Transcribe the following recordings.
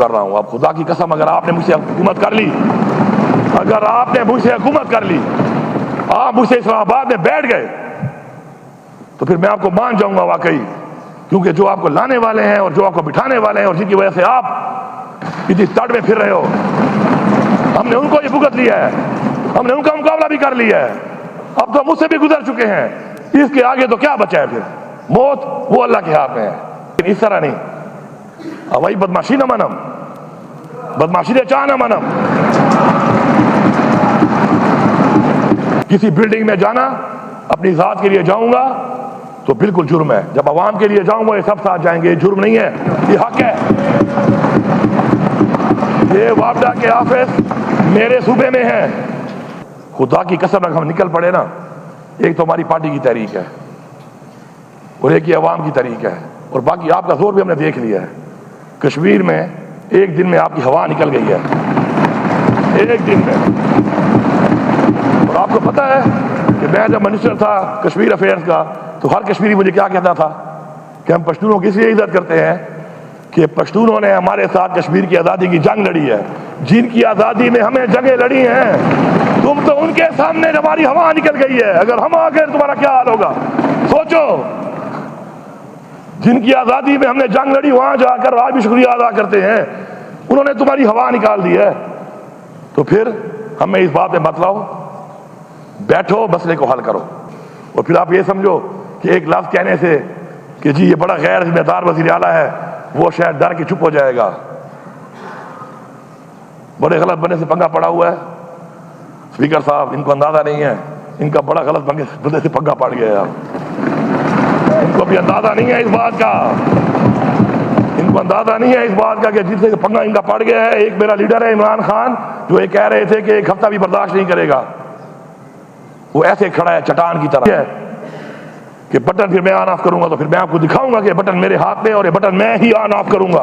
کر رہا ہوں. اب خدا کی قسم اگر آپ نے مجھ سے حکومت کر لی، اگر آپ نے مجھ سے حکومت کر لی، آپ مجھ سے اسلام آباد میں بیٹھ گئے، تو پھر میں آپ کو مان جاؤں گا واقعی. کیونکہ جو آپ کو لانے والے ہیں اور جو آپ کو بٹھانے والے ہیں اور جن کی وجہ سے آپ اتنی تڑ میں پھر رہے ہو، ہم نے ان کو یہ بھگت لیا ہے، ہم نے ان کا مقابلہ بھی کر لیا ہے. اب تو مجھ سے بھی گزر چکے ہیں. اس کے آگے تو کیا بچا ہے پھر؟ موت وہ اللہ کے ہاتھ میں ہے. لیکن اس طرح نہیں. اب وہی بدماشی نہ منم، بدماشی نے چاہ نہ منم. کسی بلڈنگ میں جانا اپنی ذات کے لیے جاؤں گا تو بالکل جرم ہے. جب عوام کے لیے جاؤں گا یہ سب ساتھ جائیں گے، یہ جرم نہیں ہے، یہ حق ہے. یہ وابڈا کے آفس میرے صوبے میں ہے. خدا کی قسم اگر ہم نکل پڑے نا، ایک تو ہماری پارٹی کی تحریک ہے اور ایک ہی عوام کی تحریک ہے، اور باقی آپ کا زور بھی ہم نے دیکھ لیا ہے. کشمیر میں ایک دن میں آپ کی ہوا نکل گئی ہے، ایک دن میں. اور آپ کو پتہ ہے کہ میں جب منسٹر تھا کشمیر افیئرس کا تو ہر کشمیری مجھے کیا کہتا تھا کہ ہم پشتونوں کی اس لیے عزت کرتے ہیں کہ پشتونوں نے ہمارے ساتھ کشمیر کی آزادی کی جنگ لڑی ہے. جن کی آزادی میں ہمیں جنگیں لڑی ہیں، تم تو ان کے سامنے ہماری ہوا نکل گئی ہے. اگر ہم آ گئے تمہارا کیا حال ہوگا؟ سوچو. جن کی آزادی میں ہم نے جنگ لڑی وہاں جا کر آج بھی شکریہ ادا کرتے ہیں، انہوں نے تمہاری ہوا نکال دی ہے. تو پھر ہمیں اس بات میں مت لاؤ، بیٹھو مسئلے کو حل کرو. اور پھر آپ یہ سمجھو کہ ایک لفظ کہنے سے کہ جی یہ بڑا غیر ذمہ دار وزیر اعلیٰ ہے، وہ شاید ڈر کے چپ ہو جائے گا. بڑے غلط بنے سے پنگا پڑا ہوا ہے. اسپیکر صاحب ان کو اندازہ نہیں ہے، ان کا بڑا غلط بندے سے پنگا پڑ گیا ہے. ان کو بھی اندازہ نہیں ہے اس بات کا، ان کو اندازہ نہیں ہے اس بات کا کہ جس سے پنگا ان کا پڑ گیا ہے. ایک میرا لیڈر ہے عمران خان، جو یہ کہہ رہے تھے کہ ایک ہفتہ بھی برداشت نہیں کرے گا. وہ ایسے کھڑا ہے چٹان کی طرح کہ بٹن پھر میں آن آف کروں گا تو پھر میں آپ کو دکھاؤں گا کہ بٹن میرے ہاتھ میں اور یہ بٹن میں ہی آن آف کروں گا.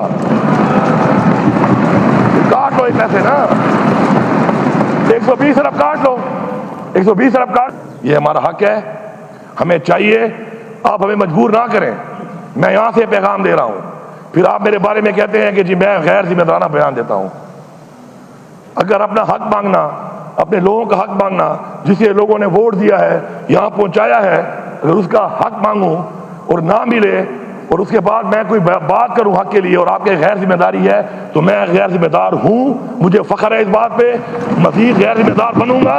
کاٹ لو ایک ایسے نا، 120 ارب کاٹ لو، 120 ارب کاٹ. یہ ہمارا حق ہے، ہمیں چاہیے. آپ ہمیں مجبور نہ کریں. میں یہاں سے پیغام دے رہا ہوں. پھر آپ میرے بارے میں کہتے ہیں کہ جی میں غیر ذمہ دارانہ بیان دیتا ہوں. اگر اپنا حق مانگنا، اپنے لوگوں کا حق مانگنا، جسے لوگوں نے ووٹ دیا ہے، یہاں پہنچایا ہے، اگر اس کا حق مانگوں اور نہ ملے اور اس کے بعد میں کوئی بات کروں حق کے لیے اور آپ کے غیر ذمہ داری ہے، تو میں غیر ذمہ دار ہوں. مجھے فخر ہے اس بات پہ. مزید غیر ذمہ دار بنوں گا.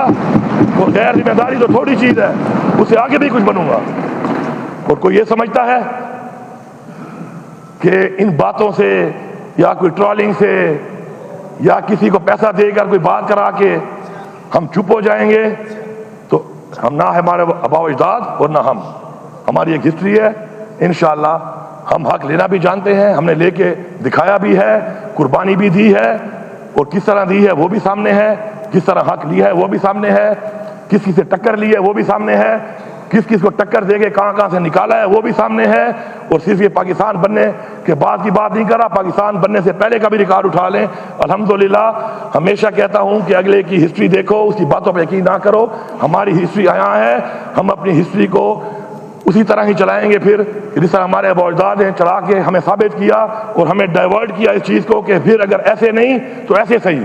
اور غیر ذمہ داری تو تھوڑی چیز ہے، اس سے آگے بھی کچھ بنوں گا. اور کوئی یہ سمجھتا ہے کہ ان باتوں سے یا کوئی ٹرولنگ سے یا کسی کو پیسہ دے کر کوئی بات کرا کے ہم چپ ہو جائیں گے، تو ہم نہ ہمارے آباء و اجداد اور نہ ہم. ہماری ایک ہسٹری ہے. انشاءاللہ ہم حق لینا بھی جانتے ہیں، ہم نے لے کے دکھایا بھی ہے، قربانی بھی دی ہے، اور کس طرح دی ہے وہ بھی سامنے ہے، کس طرح حق لیا ہے وہ بھی سامنے ہے، کس کس سے ٹکر لی ہے وہ بھی سامنے ہے، کس کس کو ٹکر دے کے کہاں کہاں سے نکالا ہے وہ بھی سامنے ہے. اور صرف یہ پاکستان بننے کے بعد کی بات نہیں کر رہا، پاکستان بننے سے پہلے کا بھی ریکارڈ اٹھا لیں. الحمدللہ ہمیشہ کہتا ہوں کہ اگلے کی ہسٹری دیکھو، اس کی باتوں پہ یقین نہ کرو. ہماری ہسٹری یہاں ہے، ہم اپنی ہسٹری کو اسی طرح ہی چلائیں گے. پھر جس طرح ہمارے آباء و اجداد نے چلا کے ہمیں ثابت کیا اور ہمیں ڈائیورٹ کیا اس چیز کو کہ پھر اگر ایسے نہیں تو ایسے صحیح،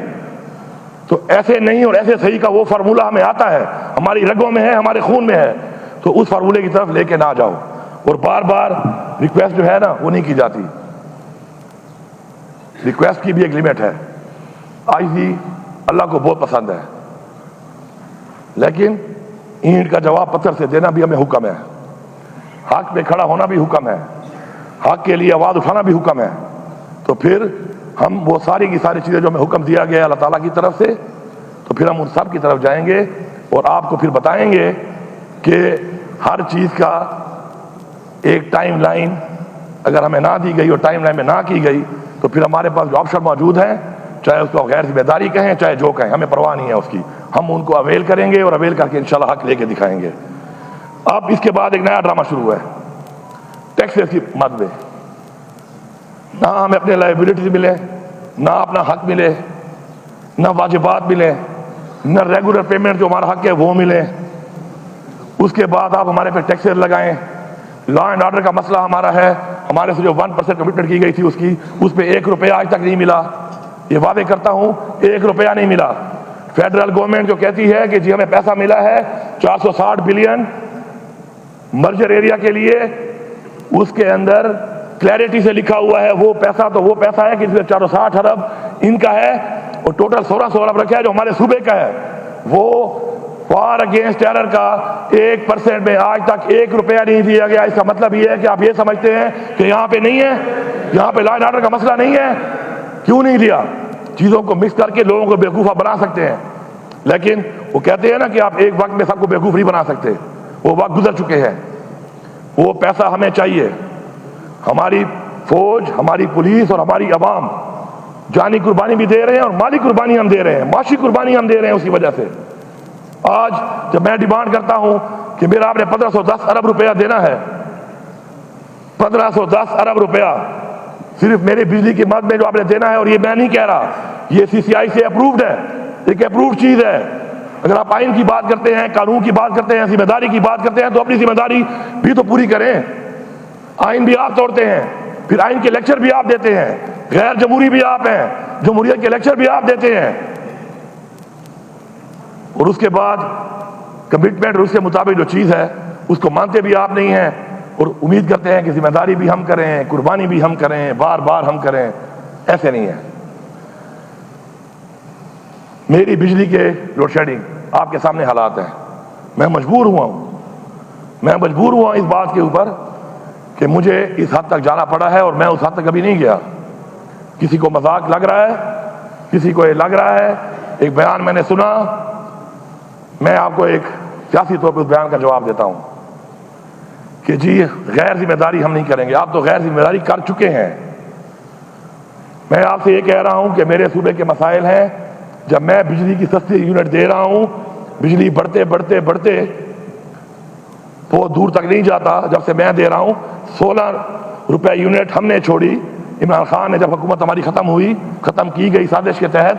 تو ایسے نہیں اور ایسے صحیح کا وہ فارمولہ ہمیں آتا ہے، ہماری رگوں میں ہے، ہمارے خون میں ہے. تو اس فارمولے کی طرف لے کے نہ جاؤ. اور بار بار ریکویسٹ جو ہے نا وہ نہیں کی جاتی. ریکویسٹ کی بھی ایک لمٹ ہے. آج بھی اللہ کو بہت پسند ہے، لیکن اینٹ کا جواب پتھر سے دینا بھی ہمیں حکم ہے. حق پہ کھڑا ہونا بھی حکم ہے، حق کے لیے آواز اٹھانا بھی حکم ہے. تو پھر ہم وہ ساری کی ساری چیزیں جو ہمیں حکم دیا گیا اللہ تعالیٰ کی طرف سے، تو پھر ہم ان سب کی طرف جائیں گے اور آپ کو پھر بتائیں گے کہ ہر چیز کا ایک ٹائم لائن اگر ہمیں نہ دی گئی اور ٹائم لائن میں نہ کی گئی تو پھر ہمارے پاس جو آپشن موجود ہیں، چاہے اس کو غیر ذمہ داری کہیں چاہے جو کہیں، ہمیں پرواہ نہیں ہے اس کی. ہم ان کو اویل کریں گے اور اویل کر کے انشاءاللہ حق لے کے دکھائیں گے. اب اس کے بعد ایک نیا ڈرامہ شروع ہے ٹیکسز کی مد میں. نہ ہمیں اپنے لائبلٹیز ملے، نہ اپنا حق ملے، نہ واجبات ملے، نہ ریگولر پیمنٹ جو ہمارا حق ہے وہ ملے. اس کے بعد آپ ہمارے پہ ٹیکسز لگائیں. لا اینڈ آرڈر کا مسئلہ ہمارا ہے، ہمارے سے جو 1% کمٹمنٹ کی گئی تھی اس پہ 1 روپیہ آج تک نہیں ملا. یہ وعدے کرتا ہوں 1 روپیہ نہیں ملا. فیڈرل گورنمنٹ جو کہتی ہے کہ جی ہمیں پیسہ ملا ہے 460 بلین مرجر ایریا کے لیے, اس کے اندر کلیئرٹی سے لکھا ہوا ہے وہ پیسہ ہے کہ 460 ارب ان کا ہے, اور ٹوٹل 1600 ارب رکھا ہے جو ہمارے صوبے کا ہے. وہ وار اگینسٹ ٹیرر کا 1% میں آج تک 1 روپیہ نہیں دیا گیا. اس کا مطلب یہ ہے کہ آپ یہ سمجھتے ہیں کہ یہاں پہ نہیں ہے, یہاں پہ لا اینڈ آرڈر کا مسئلہ نہیں ہے. کیوں نہیں دیا؟ چیزوں کو مکس کر کے لوگوں کو بیوقوفہ بنا سکتے ہیں, لیکن وہ کہتے ہیں نا کہ آپ ایک وقت میں سب کو بیوقوف نہیں بنا سکتے. وہ وقت گزر چکے ہیں. وہ پیسہ ہمیں چاہیے. ہماری فوج, ہماری پولیس اور ہماری عوام جانی قربانی بھی دے رہے ہیں اور مالی قربانی ہم دے رہے ہیں, معاشی قربانی ہم دے رہے ہیں. اسی وجہ سے آج جب میں ڈیمانڈ کرتا ہوں کہ میرا آپ نے 1510 ارب روپیہ دینا ہے, 1510 ارب روپیہ صرف میرے بجلی کی مد میں جو آپ نے دینا ہے, اور یہ میں نہیں کہہ رہا, یہ CCI سے اپرووڈ ہے, ایک اپرووڈ چیز ہے. اگر آپ آئین کی بات کرتے ہیں, قانون کی بات کرتے ہیں, ذمہ داری کی بات کرتے ہیں, تو اپنی ذمہ داری بھی تو پوری کریں. آئین بھی آپ توڑتے ہیں, پھر آئین کے لیکچر بھی آپ دیتے ہیں, غیر جمہوری بھی آپ ہیں, جمہوریت کے لیکچر بھی آپ دیتے ہیں, اور اس کے بعد کمٹمنٹ اس کے مطابق جو چیز ہے اس کو مانتے بھی آپ نہیں ہیں, اور امید کرتے ہیں کہ ذمہ داری بھی ہم کریں, قربانی بھی ہم کریں, بار بار ہم کریں. ایسے نہیں ہے. میری بجلی کے لوڈ شیڈنگ آپ کے سامنے حالات ہیں. میں مجبور ہوا اس بات کے اوپر کہ مجھے اس حد تک جانا پڑا ہے, اور میں اس حد تک کبھی نہیں گیا. کسی کو مذاق لگ رہا ہے, کسی کو یہ لگ رہا ہے. ایک بیان میں نے سنا, میں آپ کو ایک سیاسی طور پہ اس بیان کا جواب دیتا ہوں کہ جی غیر ذمہ داری ہم نہیں کریں گے. آپ تو غیر ذمہ داری کر چکے ہیں. میں آپ سے یہ کہہ رہا ہوں کہ میرے صوبے کے مسائل ہیں. جب میں بجلی کی سستی یونٹ دے رہا ہوں, بجلی بڑھتے بہت دور تک نہیں جاتا. جب سے میں دے رہا ہوں 16 روپے یونٹ ہم نے چھوڑی, عمران خان نے جب حکومت ہماری ختم کی گئی سازش کے تحت,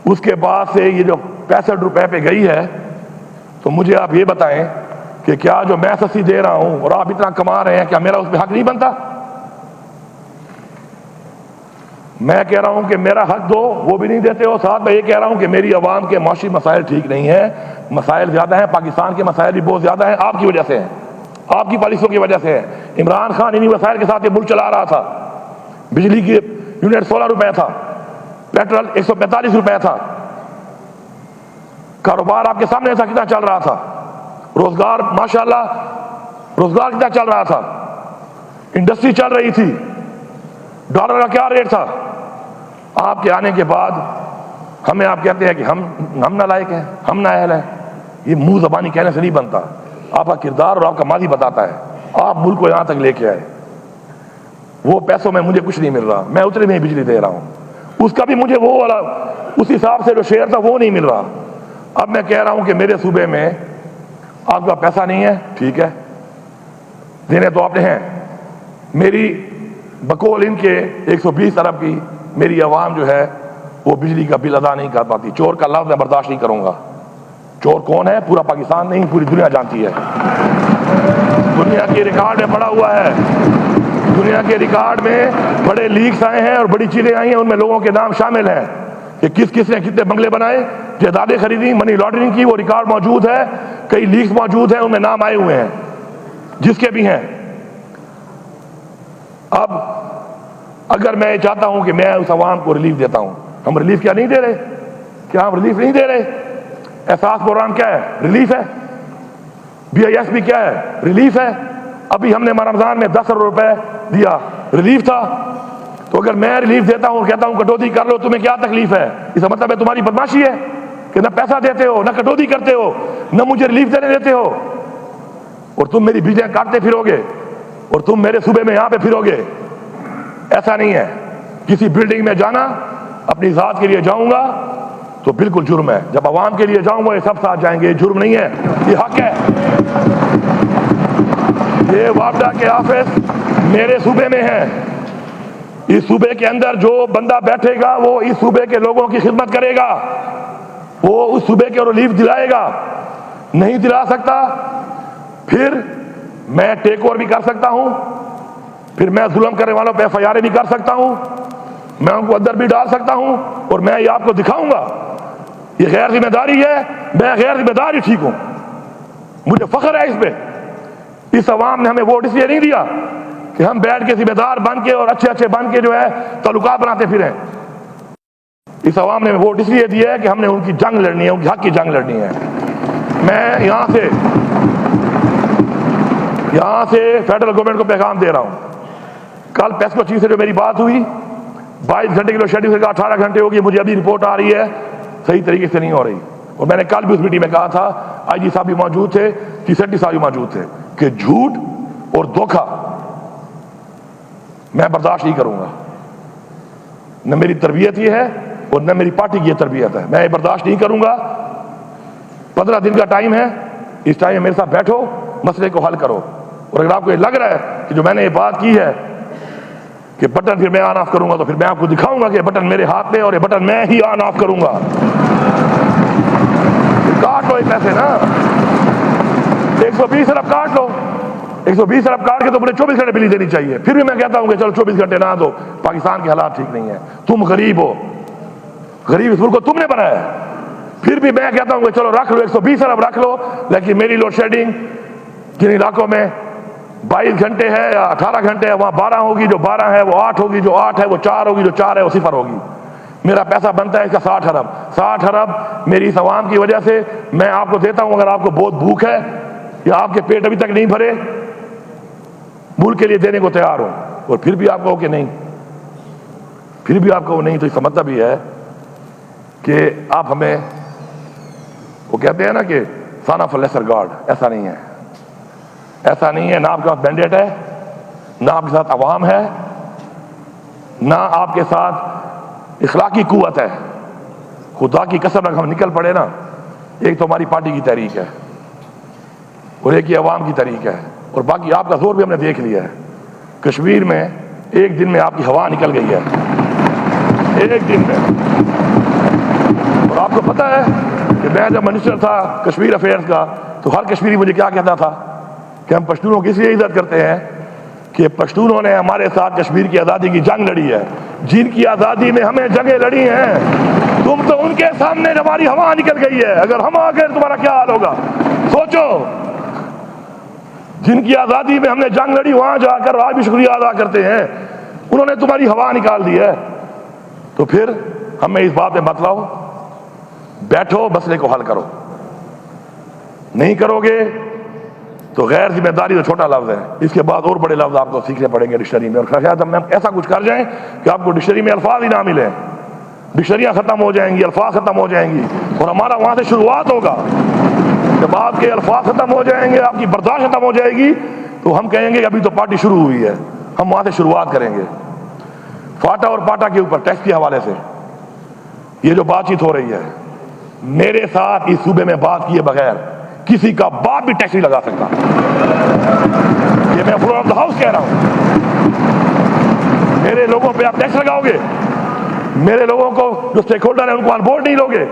اس کے بعد سے یہ جو 65 روپے پہ گئی ہے. تو مجھے آپ یہ بتائیں کہ کیا جو میں سستی دے رہا ہوں اور آپ اتنا کما رہے ہیں, کیا میرا اس پہ حق نہیں بنتا؟ میں کہہ رہا ہوں کہ میرا حق دو, وہ بھی نہیں دیتے ہو. ساتھ میں یہ کہہ رہا ہوں کہ میری عوام کے معاشی مسائل ٹھیک نہیں ہیں. مسائل زیادہ ہیں, پاکستان کے مسائل بھی بہت زیادہ ہیں. آپ کی وجہ سے ہیں, آپ کی پالیسیوں کی وجہ سے ہے. عمران خان انہی مسائل کے ساتھ یہ ملک چلا رہا تھا. بجلی کی یونٹ 16 روپے تھا, پیٹرول 145 روپے تھا. کاروبار آپ کے سامنے تھا کتنا چل رہا تھا. روزگار ماشاءاللہ روزگار کتنا چل رہا تھا. انڈسٹری چل رہی تھی. ڈالر کا کیا ریٹ تھا. آپ کے آنے کے بعد ہمیں آپ کہتے ہیں کہ ہم نالائق ہیں, ہم نااہل ہیں. یہ منہ زبانی کہنے سے نہیں بنتا. آپ کا کردار اور آپ کا ماضی بتاتا ہے. آپ ملک کو یہاں تک لے کے آئے. وہ پیسوں میں مجھے کچھ نہیں مل رہا, میں اتنے میں بجلی دے رہا ہوں. اس کا بھی مجھے وہ والا اس حساب سے جو شیئر تھا وہ نہیں مل رہا. اب میں کہہ رہا ہوں کہ میرے صوبے میں آپ کا پیسہ نہیں ہے, ٹھیک ہے, دینے تو آپ نے ہیں. میری بقول ان کے 120 ارب کی میری عوام جو ہے وہ بجلی کا بل ادا نہیں کر پاتی. چور کا لفظ میں برداشت نہیں کروں گا. چور کون ہے پورا پاکستان نہیں, پوری دنیا جانتی ہے. دنیا کے ریکارڈ میں پڑا ہوا ہے. دنیا کے ریکارڈ میں بڑے لیکس آئے ہیں اور بڑی چیزیں آئی ہیں, ان میں لوگوں کے نام شامل ہیں کہ کس نے کتنے بنگلے بنائے, جائیدادیں خریدی, منی لانڈرنگ کی. وہ ریکارڈ موجود ہے, کئی لیکس موجود ہیں, ان میں نام آئے ہوئے ہیں جس کے بھی ہیں. اب اگر میں چاہتا ہوں کہ میں اس عوام کو ریلیف دیتا ہوں, ہم ریلیف کیا نہیں دے رہے؟ کیا ہم ریلیف نہیں دے رہے؟ احساس پروگرام کیا ہے؟ ریلیف ہے. BIS بھی کیا ہے؟ ریلیف ہے. ابھی ہم نے رمضان میں 10 روپے دیا, ریلیف تھا. تو اگر میں ریلیف دیتا ہوں, کہتا ہوں کٹوتی کر لو, تمہیں کیا تکلیف ہے؟ اس کا مطلب ہے تمہاری بدماشی ہے کہ نہ پیسہ دیتے ہو, نہ کٹوتی کرتے ہو, نہ مجھے ریلیف دینے دیتے ہو, اور تم میری بجلیاں کاٹتے پھرو گے, اور تم میرے صوبے میں یہاں پہ پھرو گے. ایسا نہیں ہے. کسی بلڈنگ میں جانا, اپنی ذات کے لیے جاؤں گا تو بالکل جرم ہے. جب عوام کے لیے جاؤں گا یہ سب ساتھ جائیں گے. یہ جرم نہیں ہے, یہ حق ہے. یہ وابڈا کے آفس میرے صوبے میں ہے. اس صوبے کے اندر جو بندہ بیٹھے گا وہ اس صوبے کے لوگوں کی خدمت کرے گا, وہ اس صوبے کے ریلیف دلائے گا. نہیں دلا سکتا, پھر میں ٹیک اوور بھی کر سکتا ہوں, پھر میں ظلم کرنے والوں پہ FIR بھی کر سکتا ہوں، میں ان کو اندر بھی ڈال سکتا ہوں، اور میں یہ آپ کو دکھاؤں گا یہ غیر ذمہ داری ہے، میں غیر ذمہ داری ٹھیک ہوں، مجھے فخر ہے اس پہ۔ اس عوام نے ہمیں ووٹ اس لیے نہیں دیا کہ ہم بیٹھ کے ذمہ دار بن کے اور اچھے اچھے بن کے جو ہے تعلقات بناتے پھریں۔ اس عوام نے ووٹ اس لیے دیا ہے کہ ہم نے ان کی جنگ لڑنی ہے، ان کی حق کی جنگ لڑنی ہے۔ میں یہاں سے فیڈرل گورنمنٹ کو پیغام دے رہا ہوں، کل پیسکو چیف سے جو میری بات ہوئی 22 گھنٹے کی لوڈ شیڈنگ سے کہا 18 گھنٹے ہوگی، مجھے ابھی رپورٹ آ رہی ہے صحیح طریقے سے نہیں ہو رہی، اور میں نے کل بھی اس میٹنگ میں کہا تھا، IG صاحب بھی موجود تھے، TCT صاحب بھی موجود تھے، کہ جھوٹ اور دھوکہ میں برداشت نہیں کروں گا، نہ میری تربیت یہ ہے اور نہ میری پارٹی کی یہ تربیت ہے، میں یہ برداشت نہیں کروں گا۔ 15 دن کا ٹائم ہے، اس ٹائم میں میرے ساتھ بیٹھو، مسئلے کو حل کرو، اور اگر آپ کو یہ لگ رہا ہے کہ جو میں نے یہ بات کی ہے کہ بٹن پھر میں آن آف کروں گا، تو پھر میں آپ کو دکھاؤں گا کہ بٹن میرے ہاتھ میں اور یہ بٹن میں ہی آن آف کروں گا۔ کاٹ لو یہ پیسے نا، 120 ارب کاٹ لو، 120 ارب کاٹ کے تو مجھے 24 گھنٹے بجلی دینی چاہیے، پھر بھی میں کہتا ہوں کہ چلو 24 گھنٹے نہ دو، پاکستان کے حالات ٹھیک نہیں ہیں، تم غریب ہو، غریب اس ملک کو تم نے بنایا ہے، پھر بھی میں کہتا ہوں کہ چلو رکھ لو 120 ارب رکھ لو، لیکن میری لوڈ شیڈنگ جن علاقوں میں 22 گھنٹے ہے یا 18 گھنٹے ہے وہاں 12 ہوگی، جو 12 ہے وہ 8 ہوگی، جو 8 ہے وہ 4 ہوگی، جو 4 ہے وہ 0 ہوگی۔ میرا پیسہ بنتا ہے اس کا 60 ارب، 60 ارب میری اس عوام کی وجہ سے میں آپ کو دیتا ہوں۔ اگر آپ کو بہت بھوک ہے یا آپ کے پیٹ ابھی تک نہیں بھرے، ملک کے لیے دینے کو تیار ہوں، اور پھر بھی آپ کہو کہ نہیں، پھر بھی آپ کہو نہیں، تو اس کا مطلب یہ ہے کہ آپ ہمیں، وہ کہتے ہیں نا کہ سن آف لیسر گاڈ، ایسا نہیں ہے، ایسا نہیں ہے، نہ آپ کے پاس مینڈیٹ ہے، نہ آپ کے ساتھ عوام ہے، نہ آپ کے ساتھ اخلاقی قوت ہے۔ خدا کی قسم اگر ہم نکل پڑے نا، ایک تو ہماری پارٹی کی تحریک ہے اور ایک یہ عوام کی تحریک ہے، اور باقی آپ کا زور بھی ہم نے دیکھ لیا ہے۔ کشمیر میں ایک دن میں آپ کی ہوا نکل گئی ہے، ایک دن میں۔ اور آپ کو پتہ ہے کہ میں جب منسٹر تھا کشمیر افیئرز کا، تو ہر کشمیری مجھے کیا کہتا تھا کہ ہم پشتونوں کی اس لیے عزت کرتے ہیں کہ پشتونوں نے ہمارے ساتھ کشمیر کی آزادی کی جنگ لڑی ہے، جن کی آزادی میں ہمیں جنگیں لڑی ہیں، تم تو ان کے سامنے ہماری ہوا نکل گئی ہے، اگر ہم آ گئے تمہارا کیا حال ہوگا؟ سوچو، جن کی آزادی میں ہم نے جنگ لڑی وہاں جا کر آج بھی شکریہ ادا کرتے ہیں، انہوں نے تمہاری ہوا نکال دی ہے۔ تو پھر ہمیں اس بات میں مت لاؤ، بیٹھو مسئلے کو حل کرو، نہیں کرو گے تو غیر ذمہ داری تو چھوٹا لفظ ہے، اس کے بعد اور بڑے لفظ آپ کو سیکھنے پڑیں گے ڈکشنری میں، اور شاید ہم ایسا کچھ کر جائیں کہ آپ کو ڈکشنری میں الفاظ ہی نہ ملیں، ڈکشنریاں ختم ہو جائیں گی، الفاظ ختم ہو جائیں گی، اور ہمارا وہاں سے شروعات ہوگا۔ جب آپ کے الفاظ ختم ہو جائیں گے، آپ کی برداشت ختم ہو جائے گی، تو ہم کہیں گے کہ ابھی تو پارٹی شروع ہوئی ہے، ہم وہاں سے شروعات کریں گے۔ فاٹا اور پاٹا کے اوپر ٹیکس کے حوالے سے یہ جو بات چیت ہو رہی ہے، میرے ساتھ اس صوبے میں بات کیے بغیر کسی کا باپ بھی ٹیکس نہیں لگا سکتا، یہ میں فلور آف دا ہاؤس کہہ رہا ہوں۔ میرے لوگوں پہ آپ ٹیکس لگاؤ گے، میرے لوگوں کو جو اسٹیک ہولڈر ہیں ان کو آن بورڈ نہیں لوگے،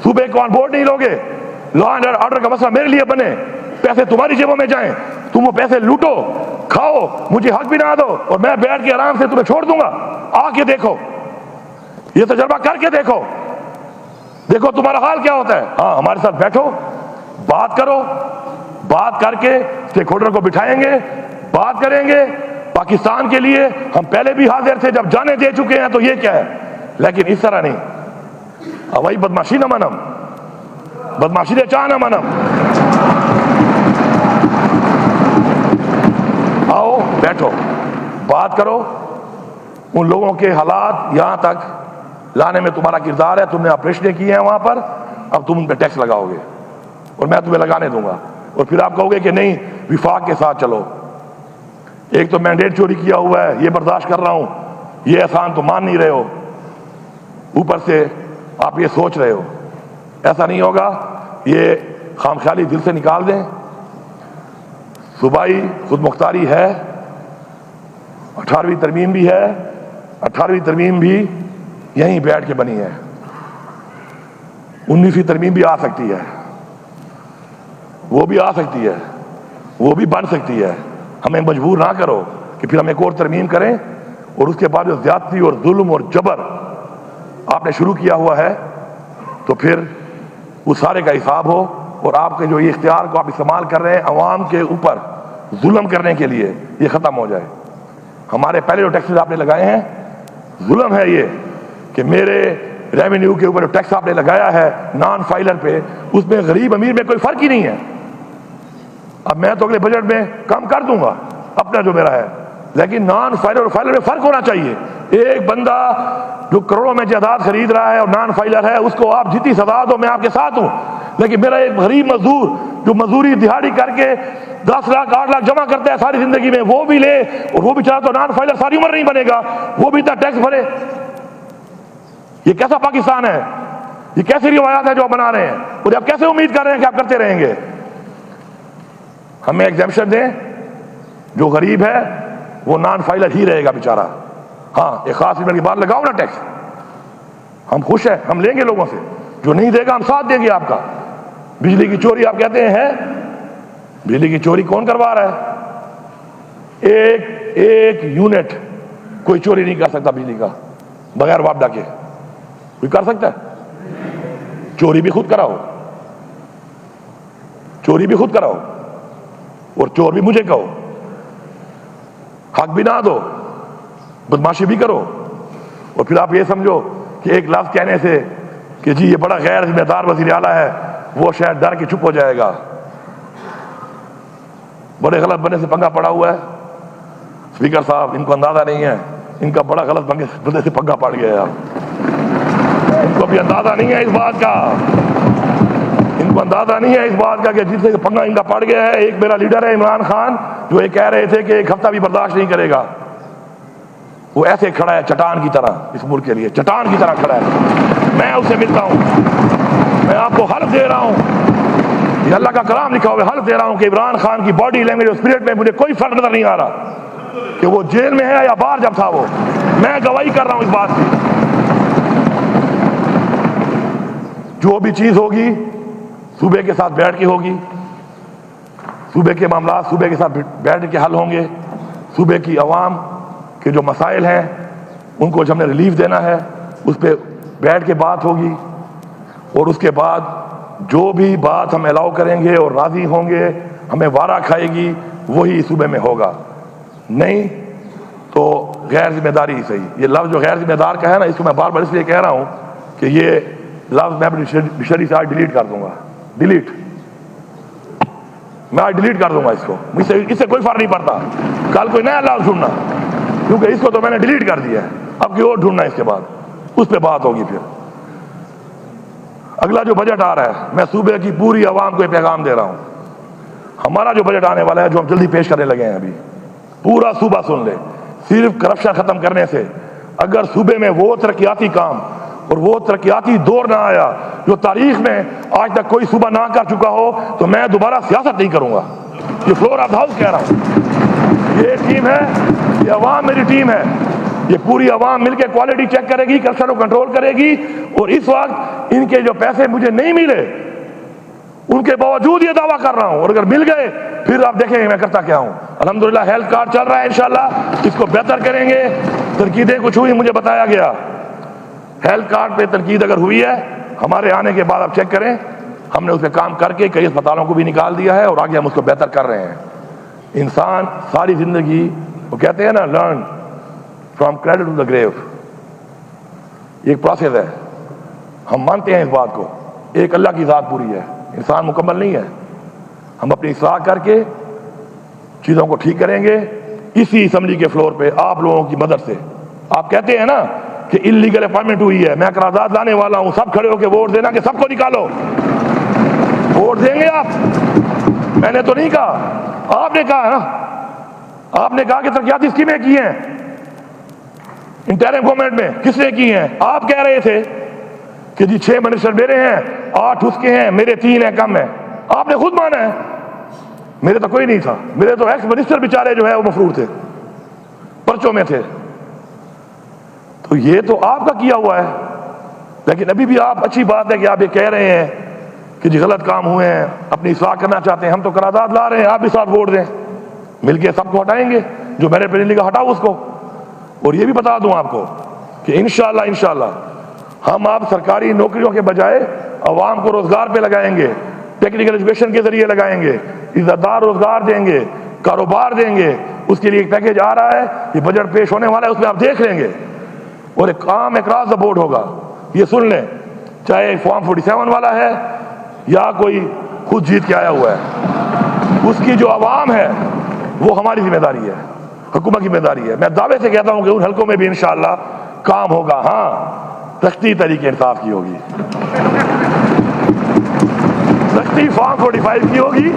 صوبے کو آن بورڈ نہیں لوگے، لا اینڈ آرڈر کا مسئلہ میرے لیے بنے، پیسے تمہاری جیبوں میں جائیں، تم وہ پیسے لوٹو، کھاؤ، مجھے حق بھی نہ دو، اور میں بیٹھ کے آرام سے تمہیں چھوڑ دوں گا۔ آ کے دیکھو، یہ تجربہ کر کے دیکھو، دیکھو تمہارا حال کیا ہوتا ہے۔ ہاں، ہمارے ساتھ بیٹھو، بات کرو، بات کر کے اسٹیک ہولڈر کو بٹھائیں گے، بات کریں گے۔ پاکستان کے لیے ہم پہلے بھی حاضر تھے، جب جانے دے چکے ہیں تو یہ کیا ہے، لیکن اس طرح نہیں، ہوائی بدماشی نہ منم، بدماشی دے چاہ نہ منم۔ آؤ بیٹھو، بات کرو، ان لوگوں کے حالات یہاں تک لانے میں تمہارا کردار ہے، تم نے آپریشنیں کی ہیں وہاں پر، اب تم ان پہ ٹیکس لگاؤ گے اور میں تمہیں لگانے دوں گا، اور پھر آپ کہو گے کہ نہیں وفاق کے ساتھ چلو۔ ایک تو مینڈیٹ چوری کیا ہوا ہے، یہ برداشت کر رہا ہوں، یہ احسان تو مان نہیں رہے ہو، اوپر سے آپ یہ سوچ رہے ہو، ایسا نہیں ہوگا، یہ خام خیالی دل سے نکال دیں۔ صوبائی خود مختاری ہے، 18ویں ترمیم بھی ہے، 18ویں ترمیم بھی یہیں بیٹھ کے بنی ہے، 19ویں ترمیم بھی آ سکتی ہے، وہ بھی آ سکتی ہے، وہ بھی بن سکتی ہے، ہمیں مجبور نہ کرو۔ کہ پھر ہم ایک اور ترمیم کریں اور اس کے بعد جو زیادتی اور ظلم اور جبر آپ نے شروع کیا ہوا ہے تو پھر اس سارے کا حساب ہو، اور آپ کے جو یہ اختیار کو آپ استعمال کر رہے ہیں عوام کے اوپر ظلم کرنے کے لیے، یہ ختم ہو جائے۔ ہمارے پہلے جو ٹیکسز آپ نے لگائے ہیں ظلم ہے یہ کہ میرے ریونیو کے اوپر جو ٹیکس آپ نے لگایا ہے نان فائلر پہ، اس میں غریب امیر میں کوئی فرق ہی نہیں ہے۔ اب میں تو اگلے بجٹ میں کم کر دوں گا اپنا جو میرا ہے، لیکن نان فائلر اور فائلر میں فرق ہونا چاہیے۔ ایک بندہ جو کروڑوں میں جائیداد خرید رہا ہے اور نان فائلر ہے، اس کو آپ جتنی سزا دو میں آپ کے ساتھ ہوں، لیکن میرا ایک غریب مزدور جو مزدوری دہاڑی کر کے 10 لاکھ 8 لاکھ جمع کرتا ہے ساری زندگی میں، وہ بھی لے اور وہ بیچارہ تو نان فائلر ساری عمر نہیں بنے گا، وہ بھی اتنا ٹیکس بھرے۔ یہ کیسا پاکستان ہے؟ یہ کیسی روایات ہے جو آپ بنا رہے ہیں، اور آپ کیسے امید کر رہے ہیں کہ آپ کرتے رہیں گے؟ ہمیں ایگزیمپشن دیں، جو غریب ہے وہ نان فائلر ہی رہے گا بیچارہ۔ ہاں ایک خاص عمر کے بعد لگاؤ نا ٹیکس، ہم خوش ہیں، ہم لیں گے لوگوں سے، جو نہیں دے گا ہم ساتھ دیں گے آپ کا۔ بجلی کی چوری آپ کہتے ہیں بجلی کی چوری کون کروا رہا ہے؟ ایک یونٹ کوئی چوری نہیں کر سکتا بجلی کا بغیر وعدہ کے، کوئی کر سکتا ہے؟ چوری بھی خود کراؤ، چوری بھی خود کراؤ، اور چور بھی مجھے کہو، حق بھی نہ دو، بدماشی بھی کرو، اور پھر آپ یہ سمجھو کہ ایک لفظ کہنے سے کہ جی یہ بڑا غیر ذمہ دار وزیر اعلیٰ ہے، وہ شاید ڈر کے چپ ہو جائے گا۔ بڑے غلط بنے سے پنگا پڑا ہوا ہے اسپیکر صاحب، ان کو اندازہ نہیں ہے، ان کا بڑا غلط بنے سے پنگا پڑ گیا ہے، ان کو بھی اندازہ نہیں ہے اس بات کا، ان کو اندازہ نہیں ہے اس بات کا کہ جس سے پنگا ان کا پڑ گیا ہے۔ ایک میرا لیڈر ہے عمران خان، جو یہ کہہ رہے تھے کہ ایک ہفتہ بھی برداشت نہیں کرے گا، وہ ایسے کھڑا ہے چٹان کی طرح، اس ملک کے لیے چٹان کی طرح کھڑا ہے۔ میں اسے ملتا ہوں، میں آپ کو حلف دے رہا ہوں، یہ اللہ کا کلام لکھا ہوا ہے، حلف دے رہا ہوں کہ عمران خان کی باڈی لینگویج اور اسپرٹ میں مجھے کوئی فرق نظر نہیں آ رہا کہ وہ جیل میں ہے یا باہر جب تھا، وہ میں گواہی کر رہا ہوں اس بات کی۔ جو بھی چیز ہوگی صوبے کے ساتھ بیٹھ کے ہوگی، صوبے کے معاملات صوبے کے ساتھ بیٹھ کے حل ہوں گے، صوبے کی عوام کے جو مسائل ہیں ان کو جو ہم نے ریلیف دینا ہے اس پہ بیٹھ کے بات ہوگی، اور اس کے بعد جو بھی بات ہم الاؤ کریں گے اور راضی ہوں گے، ہمیں وارہ کھائے گی، وہی صوبے میں ہوگا، نہیں تو غیر ذمہ داری ہی صحیح۔ یہ لفظ جو غیر ذمہ دار کا ہے نا، اس کو میں بار بار اس لیے کہہ رہا ہوں کہ یہ لفظ میں اپنی ڈکشنری سے آج ڈیلیٹ کر دوں گا، ڈیلیٹ، میں آج ڈیلیٹ کر دوں گا اس کو، اس سے کوئی فرق نہیں پڑتا، کل کوئی نیا لفظ ڈھونڈنا، کیونکہ اس کو تو میں نے ڈیلیٹ کر دیا ہے، اب کوئی اور ڈھونڈنا ہے اس کے بعد، اس پہ بات ہوگی۔ پھر اگلا جو بجٹ آ رہا ہے، میں صوبے کی پوری عوام کو یہ پیغام دے رہا ہوں، ہمارا جو بجٹ آنے والا ہے جو ہم جلدی پیش کرنے لگے ہیں، ابھی پورا صوبہ سن لے، صرف کرپشن ختم کرنے سے اگر صوبے میں وہ ترقیاتی کام اور وہ ترقیاتی دور نہ آیا جو تاریخ میں آج تک کوئی صوبہ نہ کر چکا ہو، تو میں دوبارہ سیاست نہیں کروں گا۔ یہ فلور آف ہاؤس کہہ رہا ہوں، یہ ٹیم ہے، یہ عوام میری ٹیم ہے، یہ پوری عوام مل کے کوالٹی چیک کرے گی، کرپشن کو کنٹرول کرے گی، اور اس وقت ان کے جو پیسے مجھے نہیں ملے ان کے باوجود یہ دعویٰ کر رہا ہوں، اور اگر مل گئے پھر آپ دیکھیں گے میں کرتا کیا ہوں۔ الحمدللہ ہیلتھ کارڈ چل رہا ہے، انشاءاللہ اس کو بہتر کریں گے، تنقیدیں کچھ ہوئی مجھے بتایا گیا، ہیلتھ کارڈ پہ تنقید اگر ہوئی ہے ہمارے آنے کے بعد آپ چیک کریں، ہم نے اس پہ کام کر کے کئی اسپتالوں کو بھی نکال دیا ہے، اور آگے ہم اس کو بہتر کر رہے ہیں۔ انسان ساری زندگی، وہ کہتے ہیں نا learn from cradle to the grave, یہ ایک پروسیس ہے، ہم مانتے ہیں اس بات کو، ایک اللہ کی ذات پوری ہے، انسان مکمل نہیں ہے، ہم اپنی اصلاح کر کے چیزوں کو ٹھیک کریں گے اسی اسمبلی کے فلور پہ آپ لوگوں کی مدد سے۔ آپ کہتے ہیں نا کہ انلیگل اپوائنٹمنٹ ہوئی ہے، میں قرارداد لانے والا ہوں، سب کھڑے ہو کے ووٹ دینا کہ سب کو نکالو، ووٹ دیں گے آپ؟ میں نے تو نہیں کہا، آپ نے کہا نا، آپ نے کہا کہ ترقیاتی اسکیمیں کی ہیں انٹرم گورنمنٹ میں، کس نے کی ہیں؟ آپ کہہ رہے تھے کہ جی 6 منسٹر میرے ہیں، 8 اس کے ہیں، میرے 3 ہیں، کم ہیں، آپ نے خود مانا ہے، میرے تو کوئی نہیں تھا، میرے تو ایکس منسٹر بیچارے جو ہے وہ مفرور تھے، پرچوں میں تھے، تو یہ تو آپ کا کیا ہوا ہے، لیکن ابھی بھی آپ، اچھی بات ہے کہ آپ یہ کہہ رہے ہیں کہ جی غلط کام ہوئے ہیں، اپنی اصلاح کرنا چاہتے ہیں، ہم تو قرارداد لا رہے ہیں، آپ بھی ساتھ ووٹ دیں، مل کے سب کو ہٹائیں گے، جو میرٹ پہ نہیں لکھا ہٹاؤ اس کو۔ اور یہ بھی بتا دوں آپ کو کہ انشاءاللہ ہم آپ سرکاری نوکریوں کے بجائے عوام کو روزگار پہ لگائیں گے، ٹیکنیکل ایجوکیشن کے ذریعے لگائیں گے، عزت دار روزگار دیں گے، کاروبار دیں گے۔ اس کے لیے ایک پیکیج آ رہا ہے، یہ بجٹ پیش ہونے والا ہے، اس میں آپ دیکھ لیں گے، اور ایک کام اکراس دا بورڈ ہوگا۔ یہ سن لیں، چاہے فارم 47 والا ہے یا کوئی خود جیت کے آیا ہوا ہے، اس کی جو عوام ہے وہ ہماری ذمہ داری ہے، حکومت کی ذمہ داری ہے۔ میں دعوے سے کہتا ہوں کہ ان حلقوں میں بھی انشاءاللہ کام ہوگا، ہاں سختی طریقے انصاف کی ہوگی، سختی فارم 45 کی ہوگی،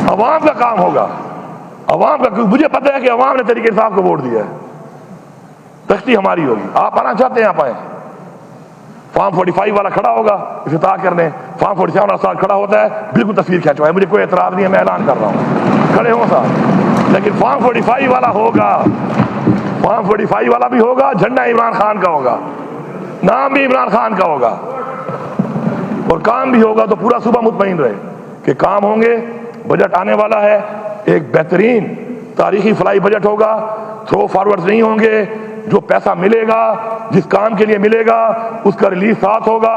عوام کا کام ہوگا، عوام کا۔ مجھے پتہ ہے کہ عوام نے طریقے انصاف کو ووٹ دیا ہے، سختی ہماری ہوگی۔ آپ آنا چاہتے ہیں آپ آئیں، فارم 45 والا کھڑا ہوگا افتتاح کرنے، فارم 47 والا ساتھ کھڑا ہوتا ہے، بالکل تصویر کھینچوائے، مجھے کوئی اعتراض نہیں ہے، میں اعلان کر رہا ہوں، کھڑے ہوں صاحب۔ لیکن فارم 45 والا ہوگا، فارم 45 والا بھی ہوگا، جھنڈا عمران خان کا ہوگا، نام بھی عمران خان کا ہوگا، اور کام بھی ہوگا۔ تو پورا صوبہ مطمئن رہے کہ کام ہوں گے۔ بجٹ آنے والا ہے، ایک بہترین تاریخی فلاحی بجٹ ہوگا، تھرو فارورڈ نہیں ہوں گے۔ جو پیسہ ملے گا، جس کام کے لیے ملے گا، اس کا ریلیز ساتھ ہوگا۔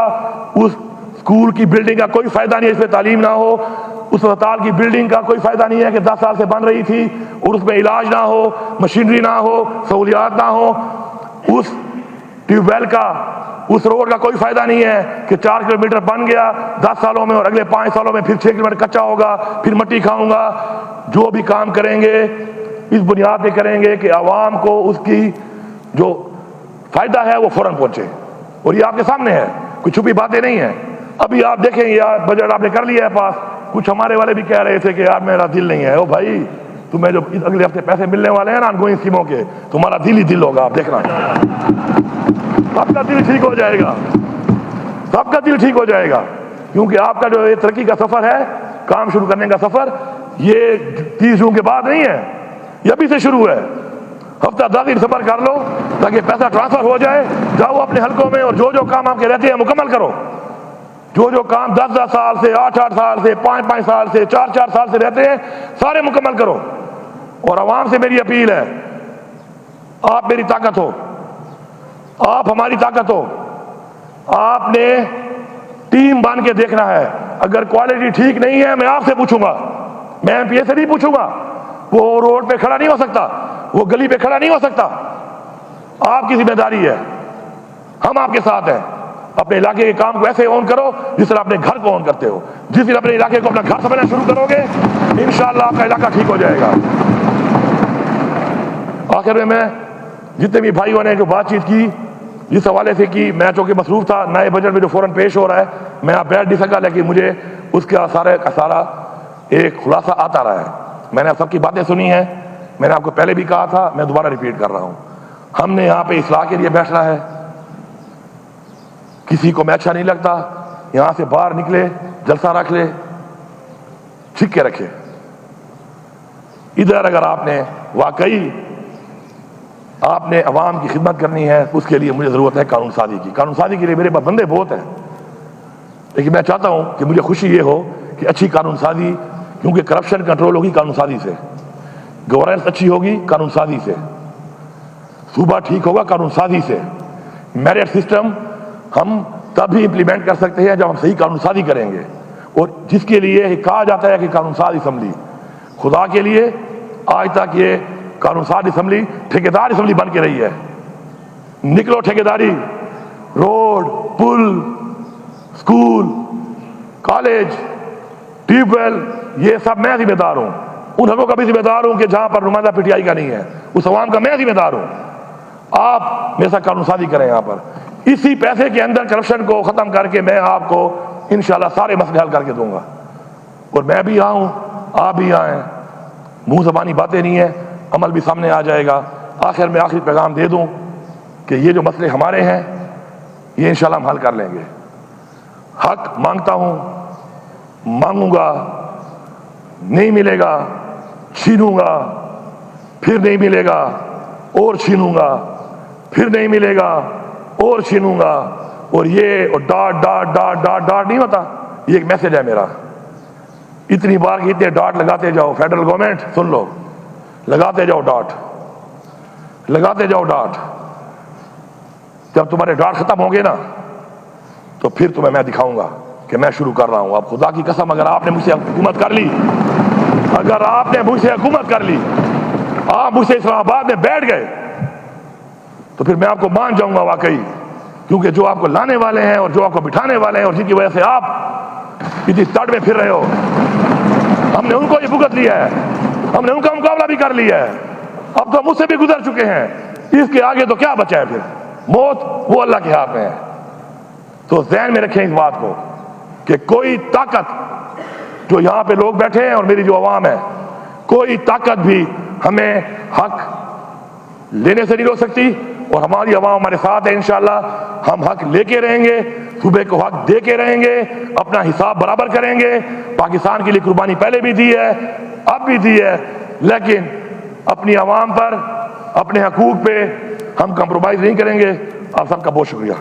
اس اسکول کی بلڈنگ کا کوئی فائدہ نہیں ہے اس میں تعلیم نہ ہو، اس اسپتال کی بلڈنگ کا کوئی فائدہ نہیں ہے کہ 10 سال سے بن رہی تھی اور اس میں علاج نہ ہو، مشینری نہ ہو، سہولیات نہ ہو۔ اس ٹیوب ویل کا، اس روڈ کا کوئی فائدہ نہیں ہے کہ 4 کلومیٹر بن گیا 10 سالوں میں، اور اگلے 5 سالوں میں پھر 6 کلومیٹر کچا ہوگا، پھر مٹی کھاؤں گا۔ جو بھی کام کریں گے اس بنیاد پہ کریں گے کہ عوام کو اس کی جو فائدہ ہے وہ فوراً پہنچے، اور یہ آپ کے سامنے ہے، کوئی چھپی باتیں نہیں ہیں۔ ابھی آپ دیکھیں یار بجٹ آپ نے کر لیا ہے پاس، کچھ ہمارے والے بھی کہہ رہے تھے کہ یار میرا دل نہیں ہے۔ او بھائی، تمہیں جو اگلے ہفتے پیسے ملنے والے ہیں نا آن گوئنگ اسکیموں کے، تمہارا دل ہی دل ہوگا، آپ دیکھنا، سب کا دل ٹھیک ہو جائے گا، سب کا دل ٹھیک ہو جائے گا، کیونکہ آپ کا جو یہ ترقی کا سفر ہے، کام شروع کرنے کا سفر، یہ 30 جون کے بعد نہیں ہے، یہ ابھی سے شروع ہے۔ ہفتہ 10 دن صبر کر لو تاکہ پیسہ ٹرانسفر ہو جائے، جاؤ اپنے حلقوں میں اور جو کام آپ کے رہتے ہیں مکمل کرو۔ جو کام 10 سال سے، 8 سال سے، 5 سال سے، 4 سال سے رہتے ہیں، سارے مکمل کرو۔ اور عوام سے میری اپیل ہے، آپ میری طاقت ہو، آپ ہماری طاقت ہو، آپ نے ٹیم بن کے دیکھنا ہے۔ اگر کوالٹی ٹھیک نہیں ہے میں آپ سے پوچھوں گا، میں ایم پی اے سے نہیں پوچھوں گا، وہ روڈ پہ کھڑا نہیں ہو سکتا، وہ گلی پہ کھڑا نہیں ہو سکتا۔ آپ کی ذمہ داری ہے، ہم آپ کے ساتھ ہیں۔ اپنے علاقے کے کام کو ایسے اون کرو جس طرح اپنے گھر کو اون کرتے ہو۔ جس دن اپنے علاقے کو اپنا گھر سمجھنا شروع کرو گے، انشاءاللہ آپ کا علاقہ ٹھیک ہو جائے گا۔ آخر میں جتنے بھی بھائیوں نے جو بات چیت کی، جس حوالے سے کی، میں چونکہ مصروف تھا نئے بجٹ میں جو فوراً پیش ہو رہا ہے، میں آپ بیٹھ نہیں سکا، لیکن مجھے اس کا سارا ایک خلاصہ آتا رہا ہے۔ میں نے آپ سب کی باتیں سنی ہیں، میں نے آپ کو پہلے بھی کہا تھا، میں دوبارہ ریپیٹ کر رہا ہوں، ہم نے یہاں پہ اصلاح کے لیے بیٹھنا ہے۔ کسی کو میں اچھا نہیں لگتا، یہاں سے باہر نکلے، جلسہ رکھ لے، چھک کے رکھے۔ ادھر اگر آپ نے واقعی آپ نے عوام کی خدمت کرنی ہے، اس کے لیے مجھے ضرورت ہے قانون سازی کی۔ قانون سازی کے لیے میرے پاس بندے بہت ہیں، لیکن میں چاہتا ہوں کہ مجھے خوشی یہ ہو کہ اچھی قانون سازی، کیونکہ کرپشن کنٹرول ہوگی قانون سازی سے، گورننس اچھی ہوگی قانون سازی سے، صوبہ ٹھیک ہوگا قانون سازی سے۔ میرٹ سسٹم ہم تب ہی امپلیمنٹ کر سکتے ہیں جب ہم صحیح قانون سازی کریں گے، اور جس کے لیے کہا جاتا ہے کہ قانون ساز اسمبلی، خدا کے لیے آج تک یہ قانون ساز اسمبلی ٹھیکیدار اسمبلی بن کے رہی ہے۔ نکلو ٹھیکیداری، روڈ، پل، اسکول، کالج، ٹیوب ویل، یہ سب میں ذمہ دار ہوں۔ ان حقوق کا بھی ذمہ دار ہوں کہ جہاں پر نمائندہ پی ٹی آئی کا نہیں ہے، اس عوام کا میں ذمہ دار ہوں۔ آپ میرے ساتھ قانون سازی کریں یہاں پر، اسی پیسے کے اندر کرپشن کو ختم کر کے میں آپ کو انشاءاللہ سارے مسئلے حل کر کے دوں گا۔ اور میں بھی آؤں، آپ بھی آئیں، منہ زبانی باتیں نہیں ہیں، عمل بھی سامنے آ جائے گا۔ آخر میں آخری پیغام دے دوں کہ یہ جو مسئلے ہمارے ہیں یہ انشاءاللہ ہم حل کر لیں گے۔ حق مانگتا ہوں، مانگوں گا، نہیں ملے گا چھینوں گا، پھر نہیں ملے گا اور چھینوں گا، پھر نہیں ملے گا اور چھینوں گا۔ اور یہ dot dot dot dot dot نہیں ہوتا، یہ ایک میسج ہے میرا، اتنی بار کہ اتنے ڈاٹ لگاتے جاؤ۔ فیڈرل گورنمنٹ سن لو، لگاتے جاؤ ڈاٹ، لگاتے جاؤ ڈاٹ. جب تمہارے ڈاٹ ختم ہوں گے نا تو پھر تمہیں میں دکھاؤں گا کہ میں شروع کر رہا ہوں. اب خدا کی قسم اگر آپ نے مجھ سے حکومت کر لی، اگر آپ نے مجھ سے حکومت کر لی، آپ مجھ سے اسلام آباد میں بیٹھ گئے، تو پھر میں آپ کو مان جاؤں گا واقعی. کیونکہ جو آپ کو لانے والے ہیں اور جو آپ کو بٹھانے والے ہیں اور جن کی وجہ سے آپ کسی تڑ میں پھر رہے ہو، ہم نے ان کو یہ بھگت لیا ہے، ہم نے ان کا مقابلہ بھی کر لیا ہے. اب تو مجھ سے بھی گزر چکے ہیں، اس کے آگے تو کیا بچا ہے پھر؟ موت وہ اللہ کے ہاتھ میں ہے. تو ذہن میں رکھیں اس بات کو کہ کوئی طاقت، جو یہاں پہ لوگ بیٹھے ہیں اور میری جو عوام ہے، کوئی طاقت بھی ہمیں حق لینے سے نہیں روک سکتی. اور ہماری عوام ہمارے ساتھ ہے انشاءاللہ. ہم حق لے کے رہیں گے، صوبے کو حق دے کے رہیں گے، اپنا حساب برابر کریں گے. پاکستان کے لیے قربانی پہلے بھی دی ہے، اب بھی دی ہے، لیکن اپنی عوام پر، اپنے حقوق پہ ہم کمپرومائز نہیں کریں گے. آپ سب کا بہت شکریہ.